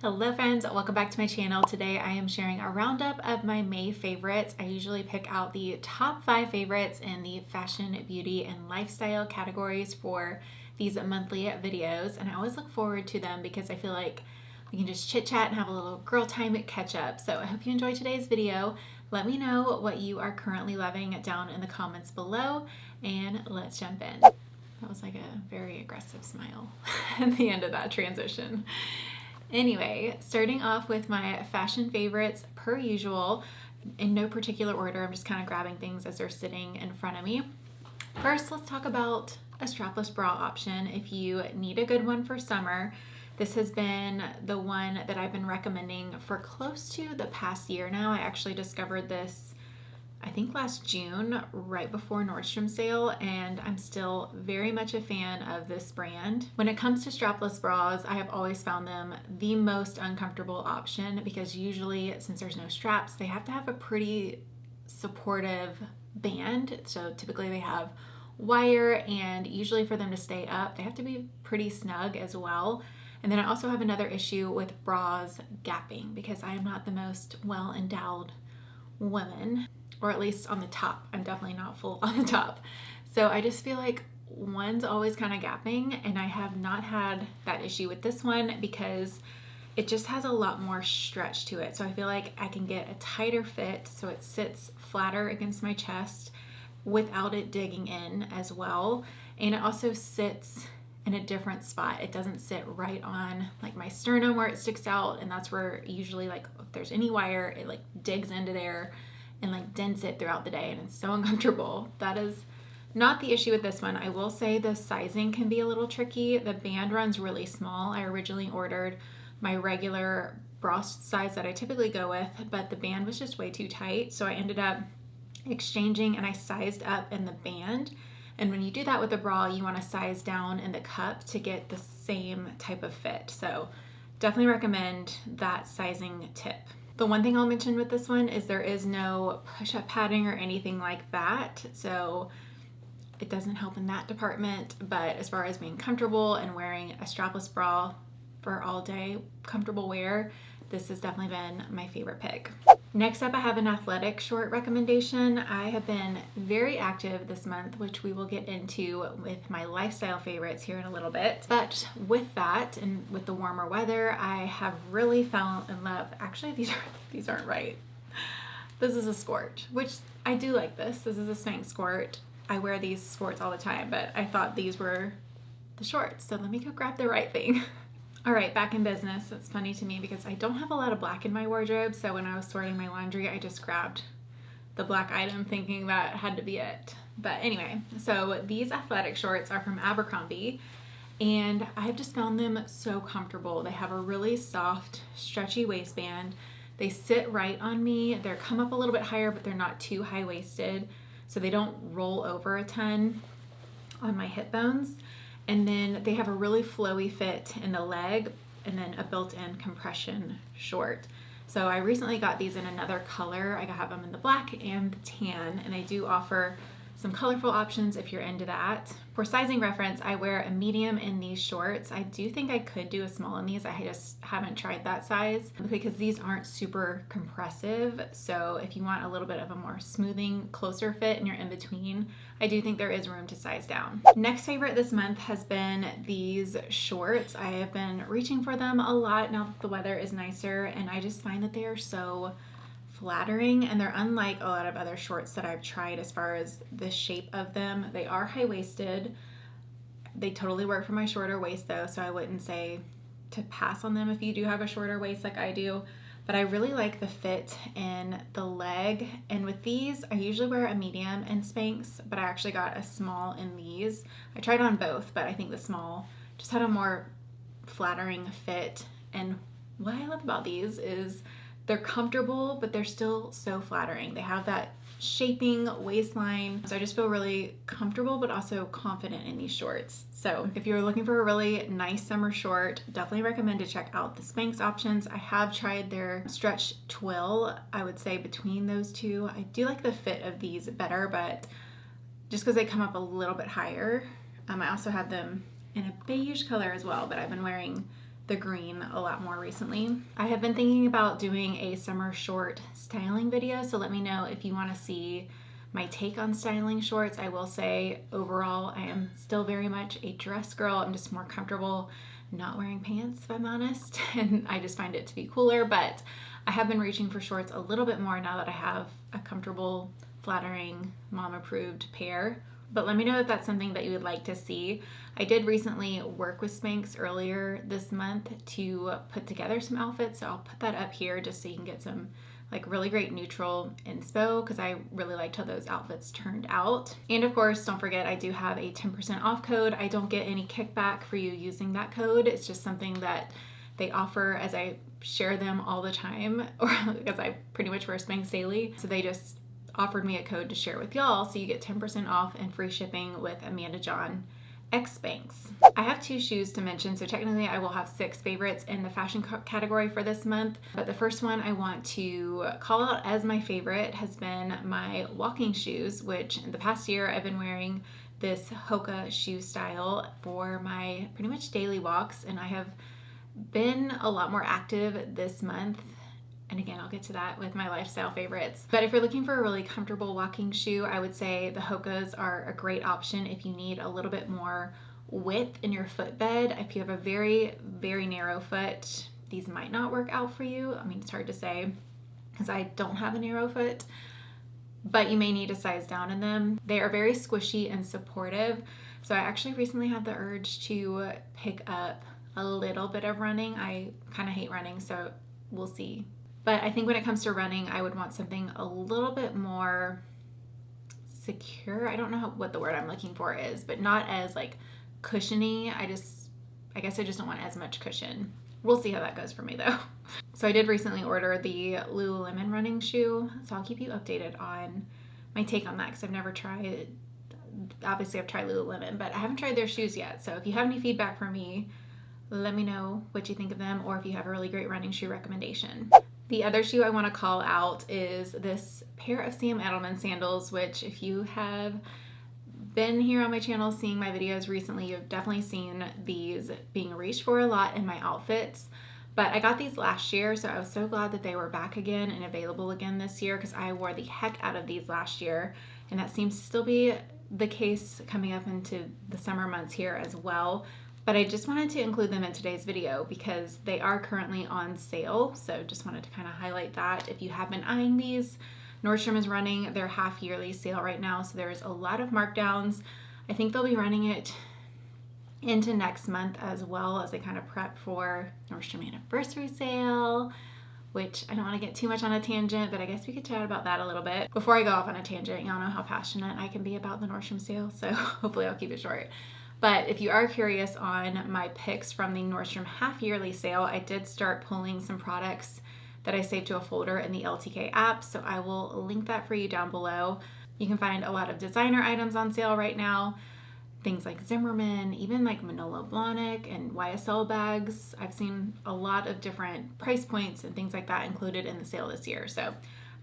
Hello friends, welcome back to my channel. Today I am sharing a roundup of my May favorites. I usually pick out the top 5 favorites in the fashion, beauty, and lifestyle categories for these monthly videos, and I always look forward to them because I feel like we can just chit chat and have a little girl time catch up. So I hope you enjoyed today's video. Let me know what you are currently loving down in the comments below, and let's jump in. That was like a very aggressive smile at the end of that transition. Anyway, starting off with my fashion favorites per usual, in no particular order. I'm just kind of grabbing things as they're sitting in front of me. First, let's talk about a strapless bra option if you need a good one for summer. This has been the one that I've been recommending for close to the past year now. I actually discovered this I think last June, right before Nordstrom sale, and I'm still very much a fan of this brand. When it comes to strapless bras, I have always found them the most uncomfortable option because usually, since there's no straps, they have to have a pretty supportive band. So typically they have wire, and usually for them to stay up, they have to be pretty snug as well. And then I also have another issue with bras gapping because I am not the most well-endowed woman, or at least on the top. I'm definitely not full on the top. So I just feel like one's always kind of gapping, and I have not had that issue with this one because it just has a lot more stretch to it. So I feel like I can get a tighter fit so it sits flatter against my chest without it digging in as well. And it also sits in a different spot. It doesn't sit right on like my sternum where it sticks out, and that's where usually, like, if there's any wire, it like digs into there and like dents it throughout the day, and it's so uncomfortable. That is not the issue with this one. I will say the sizing can be a little tricky. The band runs really small. I originally ordered my regular bra size that I typically go with, but the band was just way too tight. So I ended up exchanging and I sized up in the band. And when you do that with a bra, you want to size down in the cup to get the same type of fit. So definitely recommend that sizing tip. The one thing I'll mention with this one is there is no push-up padding or anything like that, so it doesn't help in that department. But as far as being comfortable and wearing a strapless bra for all day comfortable wear, this has definitely been my favorite pick. Next up, I have an athletic short recommendation. I have been very active this month, which we will get into with my lifestyle favorites here in a little bit. But with that, and with the warmer weather, I have really fallen in love. Actually, these aren't right. This is a skort, which I do like this. This is a Spanx skort. I wear these skorts all the time, but I thought these were the shorts. So let me go grab the right thing. All right, back in business. It's funny to me because I don't have a lot of black in my wardrobe, so when I was sorting my laundry, I just grabbed the black item thinking that had to be it. But anyway, so these athletic shorts are from Abercrombie, and I've just found them so comfortable. They have a really soft, stretchy waistband. They sit right on me. They're come up a little bit higher, but they're not too high-waisted, so they don't roll over a ton on my hip bones. And then they have a really flowy fit in the leg, and then a built-in compression short. So I recently got these in another color. I have them in the black and the tan, and I do offer some colorful options if you're into that. For sizing reference, I wear a medium in these shorts. I do think I could do a small in these. I just haven't tried that size because these aren't super compressive. So if you want a little bit of a more smoothing, closer fit and you're in between, I do think there is room to size down. Next favorite this month has been these shorts. I have been reaching for them a lot now that the weather is nicer, and I just find that they are so flattering, and they're unlike a lot of other shorts that I've tried as far as the shape of them. They are high-waisted. They totally work for my shorter waist though, so I wouldn't say to pass on them if you do have a shorter waist like I do. But I really like the fit in the leg, and with these I usually wear a medium in Spanx, but I actually got a small in these. I tried on both, but I think the small just had a more flattering fit. And what I love about these is they're comfortable, but they're still so flattering. They have that shaping waistline. So I just feel really comfortable, but also confident in these shorts. So if you're looking for a really nice summer short, definitely recommend to check out the Spanx options. I have tried their stretch twill. I would say between those two, I do like the fit of these better, but just because they come up a little bit higher. I also have them in a beige color as well, but I've been wearing the green a lot more recently. I have been thinking about doing a summer short styling video, so let me know if you want to see my take on styling shorts. I will say overall I am still very much a dress girl. I'm just more comfortable not wearing pants, if I'm honest, and I just find it to be cooler, but I have been reaching for shorts a little bit more now that I have a comfortable, flattering, mom-approved pair. But let me know if that's something that you would like to see. I did recently work with Spanx earlier this month to put together some outfits, so I'll put that up here just so you can get some like really great neutral inspo, because I really liked how those outfits turned out. And of course, don't forget, I do have a 10% off code. I don't get any kickback for you using that code. It's just something that they offer as I share them all the time, or because I pretty much wear Spanx daily. So they just offered me a code to share with y'all, so you get 10% off and free shipping with AMANDAJOHNxSPANX. I have 2 shoes to mention, so technically I will have 6 favorites in the fashion category for this month. But the first one I want to call out as my favorite has been my walking shoes, which in the past year I've been wearing this Hoka shoe style for my pretty much daily walks, and I have been a lot more active this month. And again, I'll get to that with my lifestyle favorites. But if you're looking for a really comfortable walking shoe, I would say the Hokas are a great option if you need a little bit more width in your footbed. If you have a very, very narrow foot, these might not work out for you. I mean, it's hard to say because I don't have a narrow foot, but you may need to size down in them. They are very squishy and supportive. So I actually recently had the urge to pick up a little bit of running. I kind of hate running, so we'll see. But I think when it comes to running, I would want something a little bit more secure. I don't know what the word I'm looking for is, but not as like cushiony. I guess I just don't want as much cushion. We'll see how that goes for me though. So I did recently order the Lululemon running shoe, so I'll keep you updated on my take on that, because I've never tried it. Obviously I've tried Lululemon, but I haven't tried their shoes yet. So if you have any feedback for me, let me know what you think of them, or if you have a really great running shoe recommendation. The other shoe I want to call out is this pair of Sam Edelman sandals, which if you have been here on my channel seeing my videos recently, you've definitely seen these being reached for a lot in my outfits. But I got these last year, so I was so glad that they were back again and available again this year, because I wore the heck out of these last year, and that seems to still be the case coming up into the summer months here as well. But I just wanted to include them in today's video because they are currently on sale. So just wanted to kind of highlight that. If you have been eyeing these, Nordstrom is running their half-yearly sale right now. So there's a lot of markdowns. I think they'll be running it into next month as well, as they kind of prep for Nordstrom anniversary sale, which I don't want to get too much on a tangent, but I guess we could chat about that a little bit. Before I go off on a tangent, y'all know how passionate I can be about the Nordstrom sale, so hopefully I'll keep it short. But if you are curious on my picks from the Nordstrom half-yearly sale, I did start pulling some products that I saved to a folder in the LTK app, so I will link that for you down below. You can find a lot of designer items on sale right now, things like Zimmermann, even like Manolo Blahnik and YSL bags. I've seen a lot of different price points and things like that included in the sale this year. So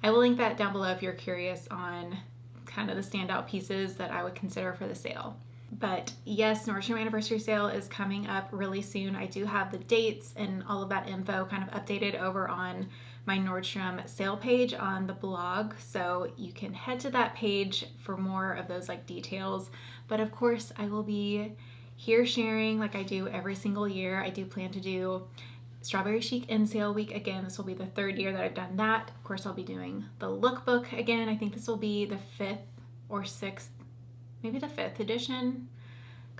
I will link that down below if you're curious on kind of the standout pieces that I would consider for the sale. But yes, Nordstrom anniversary sale is coming up really soon. I do have the dates and all of that info kind of updated over on my Nordstrom sale page on the blog. So you can head to that page for more of those like details. But of course I will be here sharing like I do every single year. I do plan to do Strawberry Chic in sale week again. This will be the 3rd year that I've done that. Of course I'll be doing the lookbook again. I think this will be the 5th or 6th, maybe the 5th edition.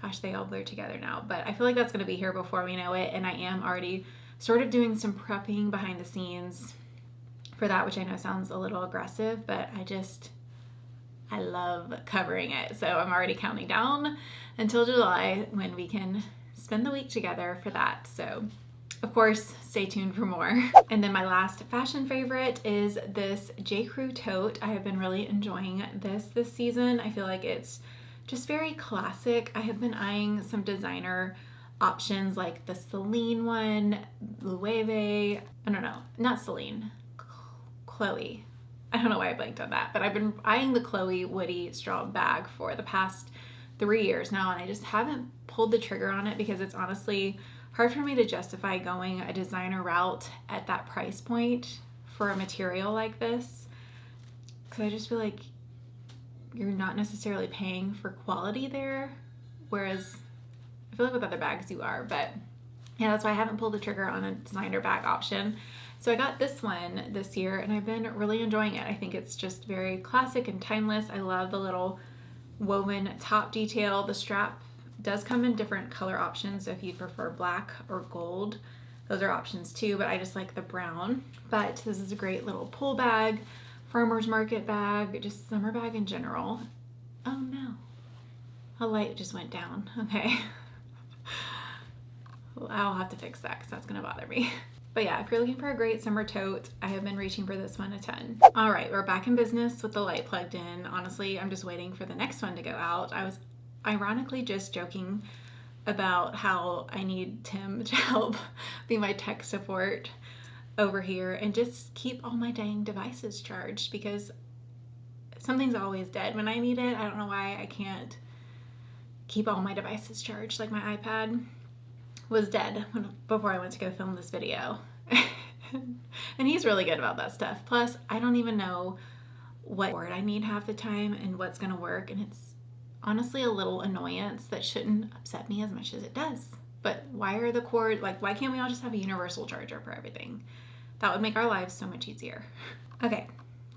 Gosh, they all blur together now, but I feel like that's going to be here before we know it. And I am already sort of doing some prepping behind the scenes for that, which I know sounds a little aggressive, but I love covering it. So I'm already counting down until July when we can spend the week together for that. So of course, stay tuned for more. And then my last fashion favorite is this J. Crew tote. I have been really enjoying this season. I feel like it's just very classic. I have been eyeing some designer options like the Celine one, Loewe, I don't know, not Celine, Chloe. I don't know why I blanked on that, but I've been eyeing the Chloe Woody straw bag for the past 3 years now, and I just haven't pulled the trigger on it because it's honestly hard for me to justify going a designer route at that price point for a material like this, because I just feel like you're not necessarily paying for quality there, whereas I feel like with other bags you are. But yeah, that's why I haven't pulled the trigger on a designer bag option. So I got this one this year and I've been really enjoying it. I think it's just very classic and timeless. I love the little woven top detail. The strap does come in different color options, so if you prefer black or gold, those are options too, but I just like the brown. But this is a great little pull bag, farmer's market bag, just summer bag in general. Oh no, a light just went down. Okay. Well, I'll have to fix that because that's gonna bother me. But yeah, if you're looking for a great summer tote, I have been reaching for this one a ton. All right, we're back in business with the light plugged in. Honestly, I'm just waiting for the next one to go out. I was ironically just joking about how I need Tim to help be my tech support over here and just keep all my dang devices charged, because something's always dead when I need it. I don't know why I can't keep all my devices charged. Like my iPad was dead before I went to go film this video. And he's really good about that stuff. Plus, I don't even know what cord I need half the time and what's gonna work, and it's honestly a little annoyance that shouldn't upset me as much as it does. But why are the cord, like, why can't we all just have a universal charger for everything? That would make our lives so much easier. Okay,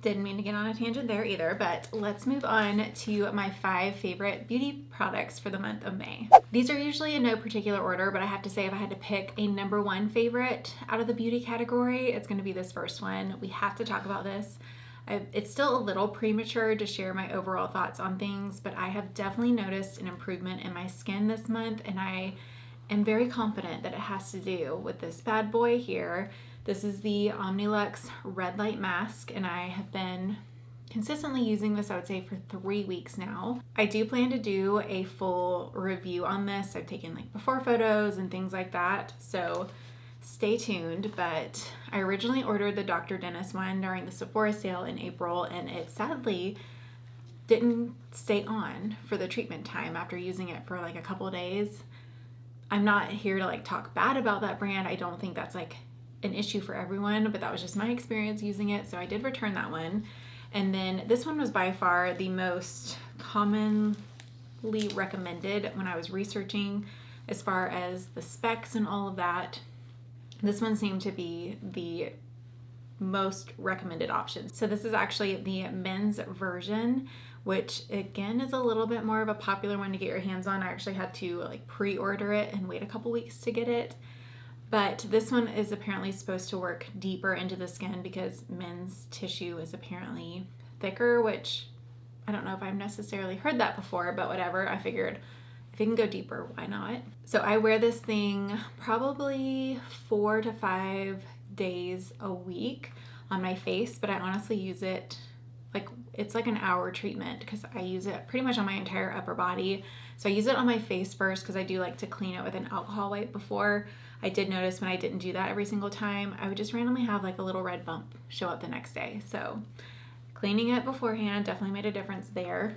didn't mean to get on a tangent there either, but let's move on to my 5 favorite beauty products for the month of May. These are usually in no particular order, but I have to say if I had to pick a #1 favorite out of the beauty category, it's gonna be this first one. We have to talk about this. It's still a little premature to share my overall thoughts on things, but I have definitely noticed an improvement in my skin this month, and I am very confident that it has to do with this bad boy here. This is the Omnilux Red Light Mask, and I have been consistently using this, I would say, for 3 weeks now. I do plan to do a full review on this. I've taken like before photos and things like that, so stay tuned. But I originally ordered the Dr. Dennis one during the Sephora sale in April, and it sadly didn't stay on for the treatment time after using it for like a couple of days. I'm not here to like talk bad about that brand. I don't think that's like an issue for everyone, but that was just my experience using it, so I did return that one. And then this one was by far the most commonly recommended when I was researching as far as the specs and all of that. This one seemed to be the most recommended option. So this is actually the men's version, which again is a little bit more of a popular one to get your hands on. I actually had to like pre-order it and wait a couple weeks to get it. But this one is apparently supposed to work deeper into the skin because men's tissue is apparently thicker, which I don't know if I've necessarily heard that before, but whatever. I figured if it can go deeper, why not? So I wear this thing probably 4 to 5 days a week on my face, but I honestly use it like, it's like an hour treatment because I use it pretty much on my entire upper body. So I use it on my face first because I do like to clean it with an alcohol wipe before. I did notice when I didn't do that every single time, I would just randomly have like a little red bump show up the next day. So cleaning it beforehand definitely made a difference there.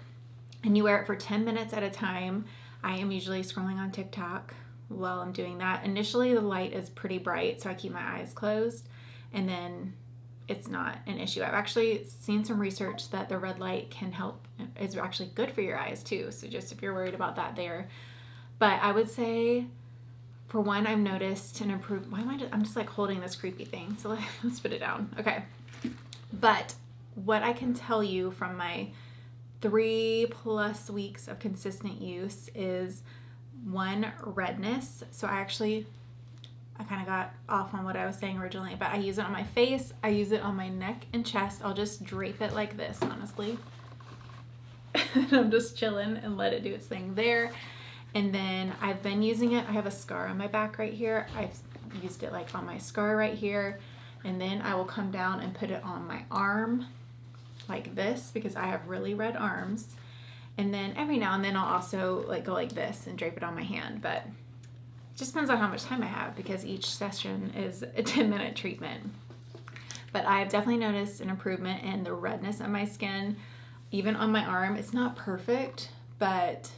And you wear it for 10 minutes at a time. I am usually scrolling on TikTok while I'm doing that. Initially the light is pretty bright, so I keep my eyes closed, and then it's not an issue. I've actually seen some research that the red light can help, is actually good for your eyes too. So just if you're worried about that there. But I would say, for one, I've noticed an improvement. Why am I'm just like holding this creepy thing. So let's put it down. Okay. But what I can tell you from my 3+ weeks of consistent use is, one, redness. So I kind of got off on what I was saying originally, but I use it on my face. I use it on my neck and chest. I'll just drape it like this, honestly. And I'm just chilling and let it do its thing there. And then I've been using it. I have a scar on my back right here. I've used it like on my scar right here. And then I will come down and put it on my arm like this because I have really red arms. And then every now and then I'll also like go like this and drape it on my hand. But it just depends on how much time I have because each session is a 10-minute treatment. But I've definitely noticed an improvement in the redness of my skin, even on my arm. It's not perfect, but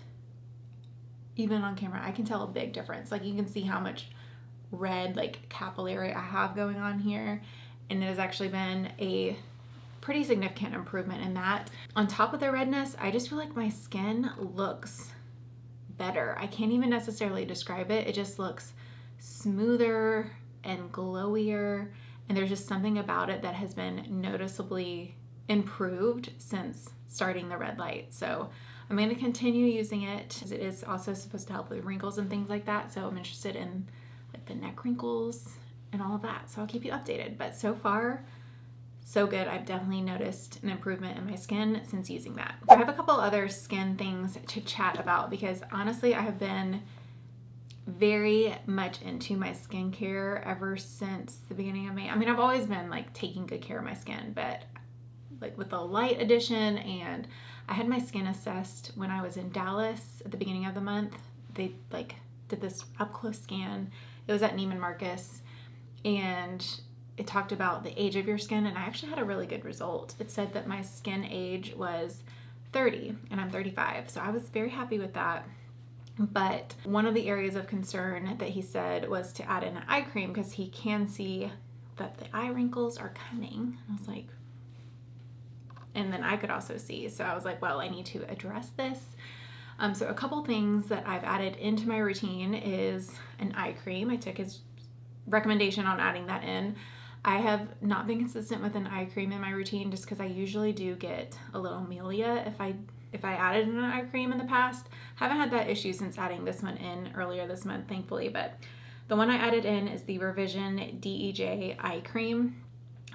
even on camera, I can tell a big difference. Like you can see how much red like capillary I have going on here, and it has actually been a pretty significant improvement in that. On top of the redness, I just feel like my skin looks better. I can't even necessarily describe it. It just looks smoother and glowier, and there's just something about it that has been noticeably improved since starting the red light. So I'm going to continue using it, as it is also supposed to help with wrinkles and things like that. So I'm interested in like the neck wrinkles and all of that. So I'll keep you updated. But so far, so good. I've definitely noticed an improvement in my skin since using that. I have a couple other skin things to chat about because honestly, I have been very much into my skincare ever since the beginning of May. I mean, I've always been like taking good care of my skin, but like with the light edition, and I had my skin assessed when I was in Dallas at the beginning of the month. They like did this up close scan. It was at Neiman Marcus, and it talked about the age of your skin, and I actually had a really good result. It said that my skin age was 30 and I'm 35. So I was very happy with that. But one of the areas of concern that he said was to add in an eye cream because he can see that the eye wrinkles are coming. I was like, and then I could also see. So I was like, well, I need to address this. So a couple things that I've added into my routine is an eye cream. I took his recommendation on adding that in. I have not been consistent with an eye cream in my routine just because I usually do get a little amelia if I added an eye cream in the past. Haven't had that issue since adding this one in earlier this month, thankfully, but the one I added in is the Revision DEJ eye cream.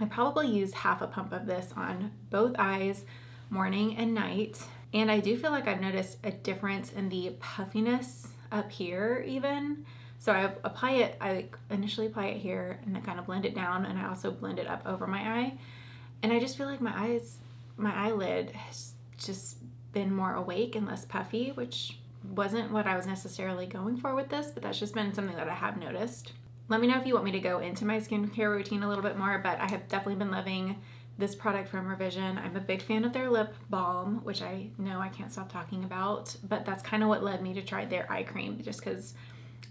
I probably use half a pump of this on both eyes, morning and night. And I do feel like I've noticed a difference in the puffiness up here even. So I initially apply it here and I kind of blend it down, and I also blend it up over my eye. And I just feel like my eyelid has just been more awake and less puffy, which wasn't what I was necessarily going for with this, but that's just been something that I have noticed. Let me know if you want me to go into my skincare routine a little bit more, but I have definitely been loving this product from Revision. I'm a big fan of their lip balm, which I know I can't stop talking about, but that's kind of what led me to try their eye cream, just because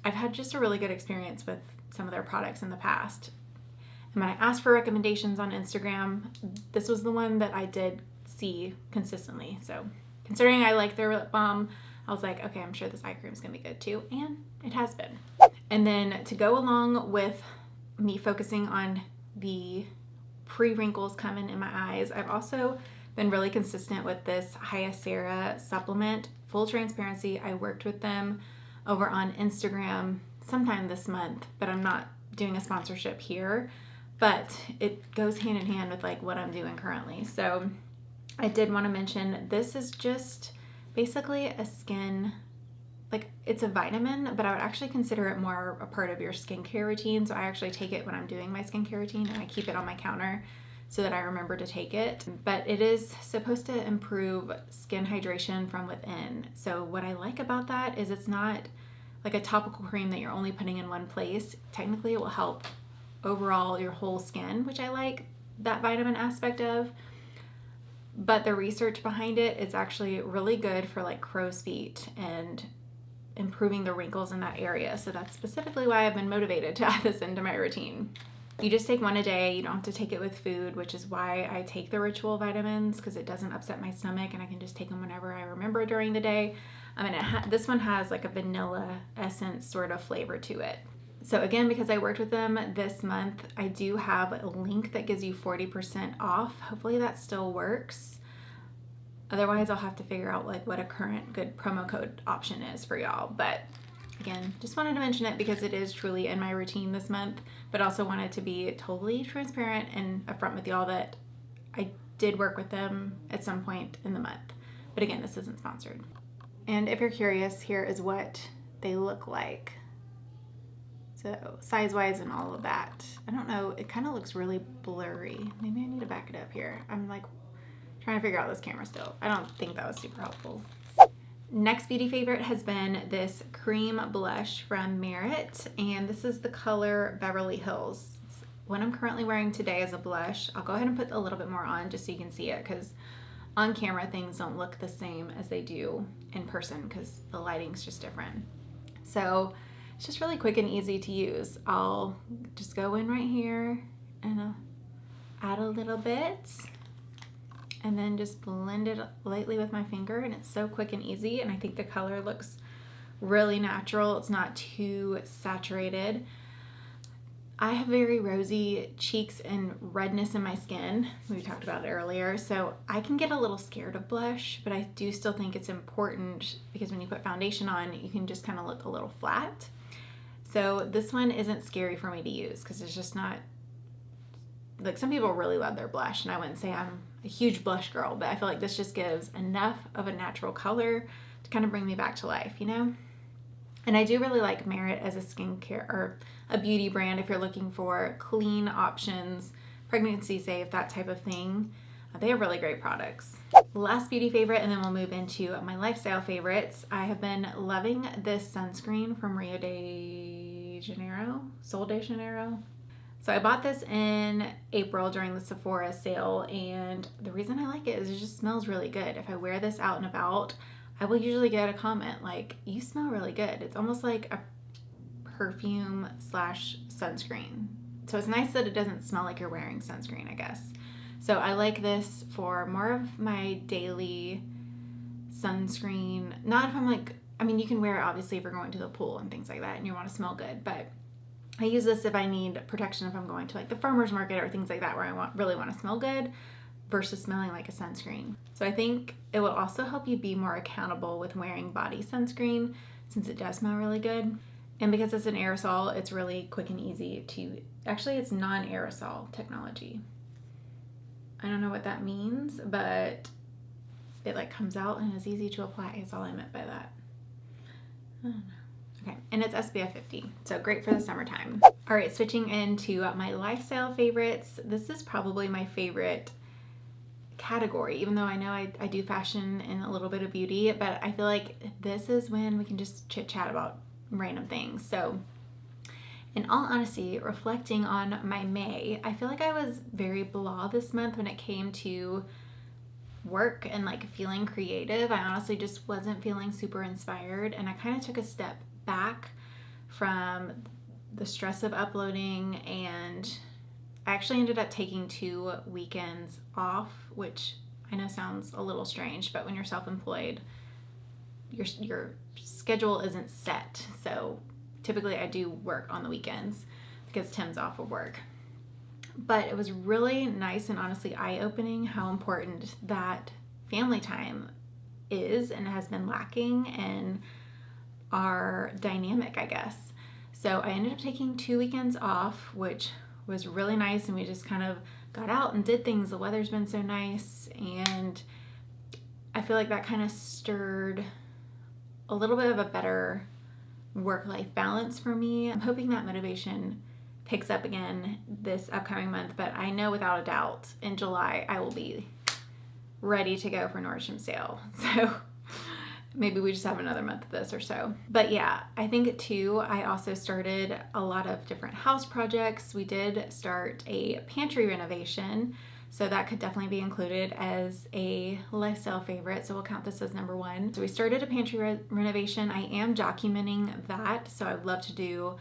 I've had just a really good experience with some of their products in the past. And when I asked for recommendations on Instagram, this was the one that I did see consistently. So considering I like their lip balm, I was like, okay, I'm sure this eye cream is gonna be good too, and it has been. And then to go along with me focusing on the pre-wrinkles coming in my eyes, I've also been really consistent with this Hyacera supplement. Full transparency, I worked with them over on Instagram sometime this month, but I'm not doing a sponsorship here, but it goes hand in hand with like what I'm doing currently. So I did want to mention, this is just basically a skin, like it's a vitamin, but I would actually consider it more a part of your skincare routine. So I actually take it when I'm doing my skincare routine, and I keep it on my counter so that I remember to take it. But it is supposed to improve skin hydration from within. So what I like about that is it's not like a topical cream that you're only putting in one place. Technically it will help overall your whole skin, which I like that vitamin aspect of. But the research behind it is actually really good for like crow's feet and improving the wrinkles in that area. So that's specifically why I've been motivated to add this into my routine. You just take one a day. You don't have to take it with food, which is why I take the Ritual vitamins, because it doesn't upset my stomach and I can just take them whenever I remember during the day. I mean, this one has like a vanilla essence sort of flavor to it. So again, because I worked with them this month, I do have a link that gives you 40% off. Hopefully that still works. Otherwise, I'll have to figure out like what a current good promo code option is for y'all. But again, just wanted to mention it because it is truly in my routine this month, but also wanted to be totally transparent and upfront with y'all that I did work with them at some point in the month. But again, this isn't sponsored. And if you're curious, here is what they look like. So size-wise and all of that. I don't know, it kind of looks really blurry. Maybe I need to back it up here. I'm like trying to figure out this camera still. I don't think that was super helpful. Next beauty favorite has been this cream blush from Merit, and this is the color Beverly Hills. It's what I'm currently wearing today as a blush. I'll go ahead and put a little bit more on just so you can see it, because on camera things don't look the same as they do in person because the lighting's just different. So It's just really quick and easy to use. I'll just go in right here and add a little bit and then just blend it lightly with my finger, and it's so quick and easy, and I think the color looks really natural. It's not too saturated. I have very rosy cheeks and redness in my skin. We talked about it earlier. So I can get a little scared of blush, but I do still think it's important because when you put foundation on, you can just kind of look a little flat. So this one isn't scary for me to use because it's just not, like, some people really love their blush, and I wouldn't say I'm a huge blush girl, but I feel like this just gives enough of a natural color to kind of bring me back to life, you know? And I do really like Merit as a skincare or a beauty brand if you're looking for clean options, pregnancy safe, that type of thing. They have really great products. Last beauty favorite, and then we'll move into my lifestyle favorites. I have been loving this sunscreen from Sol de Janeiro. So I bought this in April during the Sephora sale, and the reason I like it is it just smells really good. If I wear this out and about, I will usually get a comment like, you smell really good. It's almost like a perfume / sunscreen. So it's nice that it doesn't smell like you're wearing sunscreen, I guess. So I like this for more of my daily sunscreen. Not if I'm like, I mean, you can wear it obviously if you're going to the pool and things like that and you want to smell good, but I use this if I need protection, if I'm going to like the farmer's market or things like that where I really want to smell good versus smelling like a sunscreen. So I think it will also help you be more accountable with wearing body sunscreen since it does smell really good. And because it's an aerosol, it's really quick and easy to, actually it's non-aerosol technology. I don't know what that means, but it like comes out and is easy to apply. Is all I meant by that. I don't know. Okay, and it's SPF 50, so great for the summertime. All right, switching into my lifestyle favorites. This is probably my favorite category, even though I know I do fashion and a little bit of beauty, but I feel like this is when we can just chit chat about random things. So in all honesty, reflecting on my May, I feel like I was very blah this month when it came to work and like feeling creative. I honestly just wasn't feeling super inspired, and I kind of took a step back from the stress of uploading, and I actually ended up taking 2 weekends off, which I know sounds a little strange, but when you're self-employed, your schedule isn't set. So typically I do work on the weekends because Tim's off of work. But it was really nice and honestly eye-opening how important that family time is and has been lacking in our dynamic, I guess. So I ended up taking 2 weekends off, which was really nice, and we just kind of got out and did things. The weather's been so nice, and I feel like that kind of stirred a little bit of a better work-life balance for me. I'm hoping that motivation picks up again this upcoming month, but I know without a doubt in July I will be ready to go for Nordstrom sale. So maybe we just have another month of this or so. But yeah, I think too, I also started a lot of different house projects. We did start a pantry renovation, so that could definitely be included as a lifestyle favorite. So we'll count this as number 1. So we started a pantry renovation. I am documenting that, so I'd love to do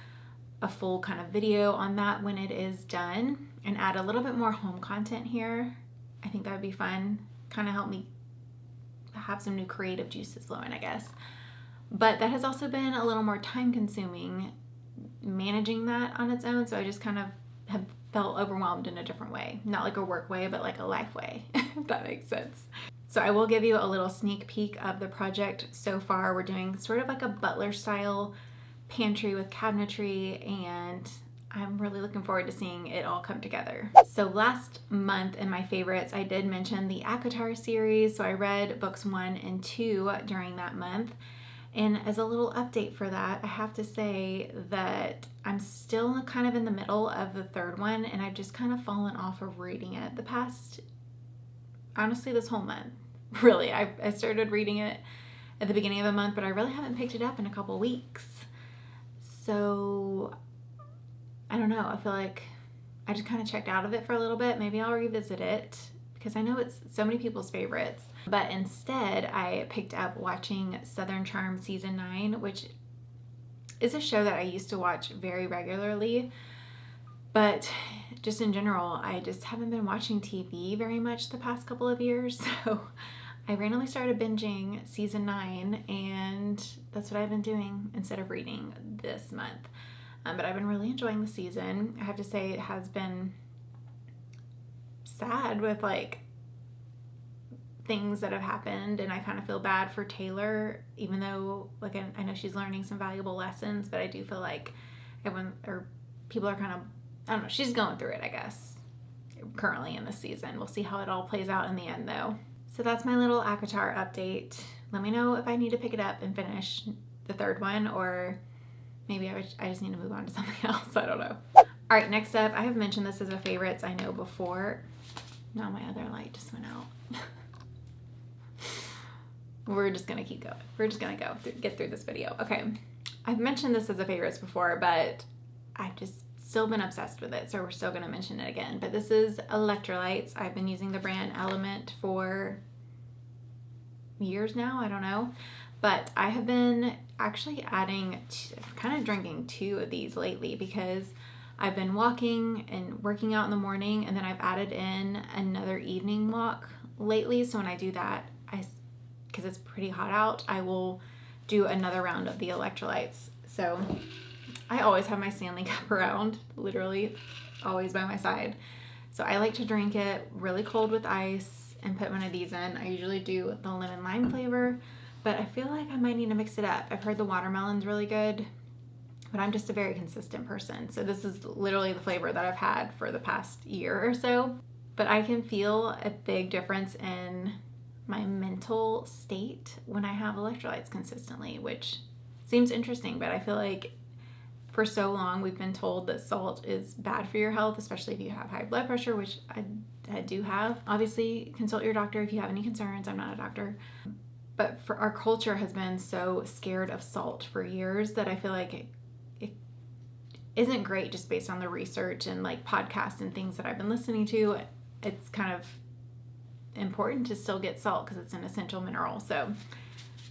a full kind of video on that when it is done and add a little bit more home content here. I think that would be fun, kind of help me have some new creative juices flowing, I guess. But that has also been a little more time consuming managing that on its own, so I just kind of have felt overwhelmed in a different way. Not like a work way, but like a life way, if that makes sense. So I will give you a little sneak peek of the project so far. We're doing sort of like a butler style pantry with cabinetry, and I'm really looking forward to seeing it all come together. So last month in my favorites, I did mention the ACOTAR series. So I read books 1 and 2 during that month. And as a little update for that, I have to say that I'm still kind of in the middle of the 3rd one, and I've just kind of fallen off of reading it the past, honestly, this whole month. Really, I started reading it at the beginning of the month, but I really haven't picked it up in a couple weeks. So I don't know, I feel like I just kind of checked out of it for a little bit. Maybe I'll revisit it because I know it's so many people's favorites. But instead, I picked up watching Southern Charm Season 9, which is a show that I used to watch very regularly, but just in general, I just haven't been watching TV very much the past couple of years. So I randomly started binging season 9, and that's what I've been doing instead of reading this month. But I've been really enjoying the season. I have to say it has been sad with like things that have happened, and I kind of feel bad for Taylor, even though like I know she's learning some valuable lessons, but I do feel like everyone or people are kind of, I don't know, she's going through it, I guess, currently in this season. We'll see how it all plays out in the end though. So that's my little ACOTAR update. Let me know if I need to pick it up and finish the third one, or maybe I just need to move on to something else. I don't know. All right, next up, I have mentioned this as a favorites, I know before. Now my other light just went out. We're just gonna keep going. We're just gonna get through this video. Okay, I've mentioned this as a favorites before, but I've just still been obsessed with it, so we're still gonna mention it again. But this is electrolytes. I've been using the brand Element for years now, I don't know. But I have been actually kind of drinking 2 of these lately because I've been walking and working out in the morning, and then I've added in another evening walk lately. So when I do that, because it's pretty hot out, I will do another round of the electrolytes. So I always have my Stanley cup around, literally always by my side. So I like to drink it really cold with ice and put one of these in. I usually do the lemon lime flavor, but I feel like I might need to mix it up. I've heard the watermelon's really good, but I'm just a very consistent person. So this is literally the flavor that I've had for the past year or so. But I can feel a big difference in my mental state when I have electrolytes consistently, which seems interesting, but I feel like for so long we've been told that salt is bad for your health, especially if you have high blood pressure, which I do have. Obviously, consult your doctor if you have any concerns. I'm not a doctor. But for our culture has been so scared of salt for years that I feel like it isn't great, just based on the research and like podcasts and things that I've been listening to. It's kind of important to still get salt because it's an essential mineral. So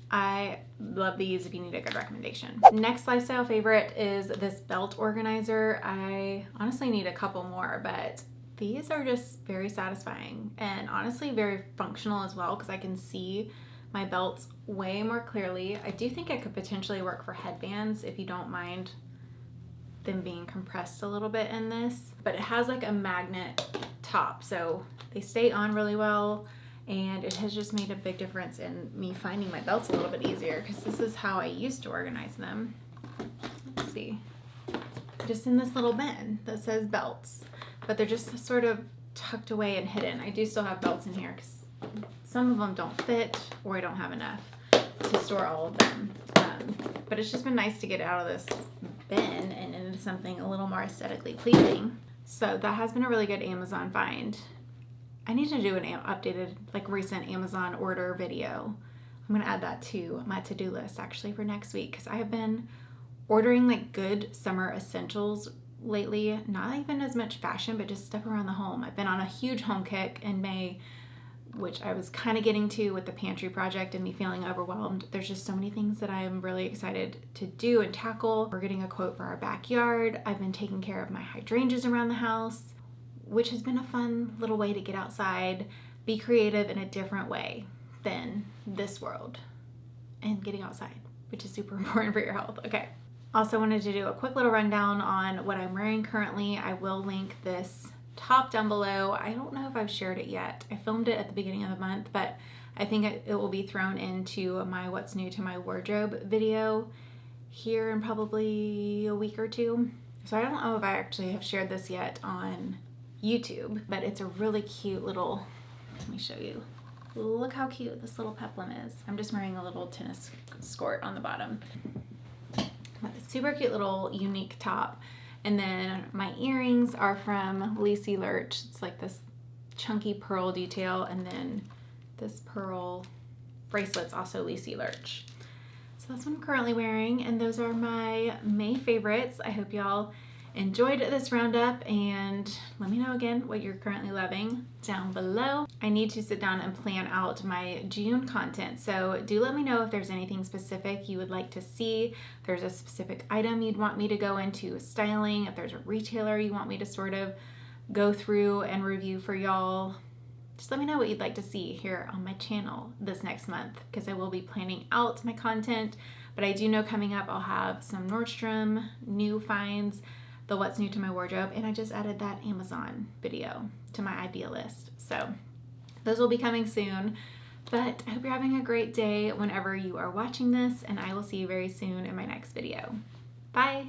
I love these if you need a good recommendation. Next lifestyle favorite is this belt organizer. I honestly need a couple more, but these are just very satisfying and honestly very functional as well, because I can see my belts way more clearly. I do think it could potentially work for headbands if you don't mind them being compressed a little bit in this, but it has like a magnet top, so they stay on really well, and it has just made a big difference in me finding my belts a little bit easier, because this is how I used to organize them. Let's see, just in this little bin that says belts, but they're just sort of tucked away and hidden. I do still have belts in here because some of them don't fit, or I don't have enough to store all of them, but it's just been nice to get out of this bin and into something a little more aesthetically pleasing. So that has been a really good Amazon find. I need to do an updated, like recent Amazon order video. I'm gonna add that to my to-do list actually for next week, because I have been ordering like good summer essentials lately. Not even as much fashion, but just stuff around the home. I've been on a huge home kick in May, which I was kind of getting to with the pantry project and me feeling overwhelmed. There's just so many things that I am really excited to do and tackle. We're getting a quote for our backyard. I've been taking care of my hydrangeas around the house, which has been a fun little way to get outside, be creative in a different way than this world, and getting outside, which is super important for your health. Okay. Also wanted to do a quick little rundown on what I'm wearing currently. I will link this top down below. I don't know if I've shared it yet. I filmed it at the beginning of the month, but I think it will be thrown into my what's new to my wardrobe video here in probably a week or two. So I don't know if I actually have shared this yet on YouTube, but it's a really cute little, let me show you. Look how cute this little peplum is. I'm just wearing a little tennis skirt on the bottom. But it's super cute little unique top. And then my earrings are from Lacey Lurch. It's like this chunky pearl detail, and then this pearl bracelet's also Lacey Lurch. So that's what I'm currently wearing, and those are my May favorites. I hope y'all enjoyed this roundup, and let me know again what you're currently loving down below. I need to sit down and plan out my June content, so do let me know if there's anything specific you would like to see, if there's a specific item you'd want me to go into styling, if there's a retailer you want me to sort of go through and review for y'all. Just let me know what you'd like to see here on my channel this next month, because I will be planning out my content, but I do know coming up I'll have some Nordstrom new finds, the what's new to my wardrobe, and I just added that Amazon video to my idea list. So those will be coming soon, but I hope you're having a great day whenever you are watching this, and I will see you very soon in my next video. Bye.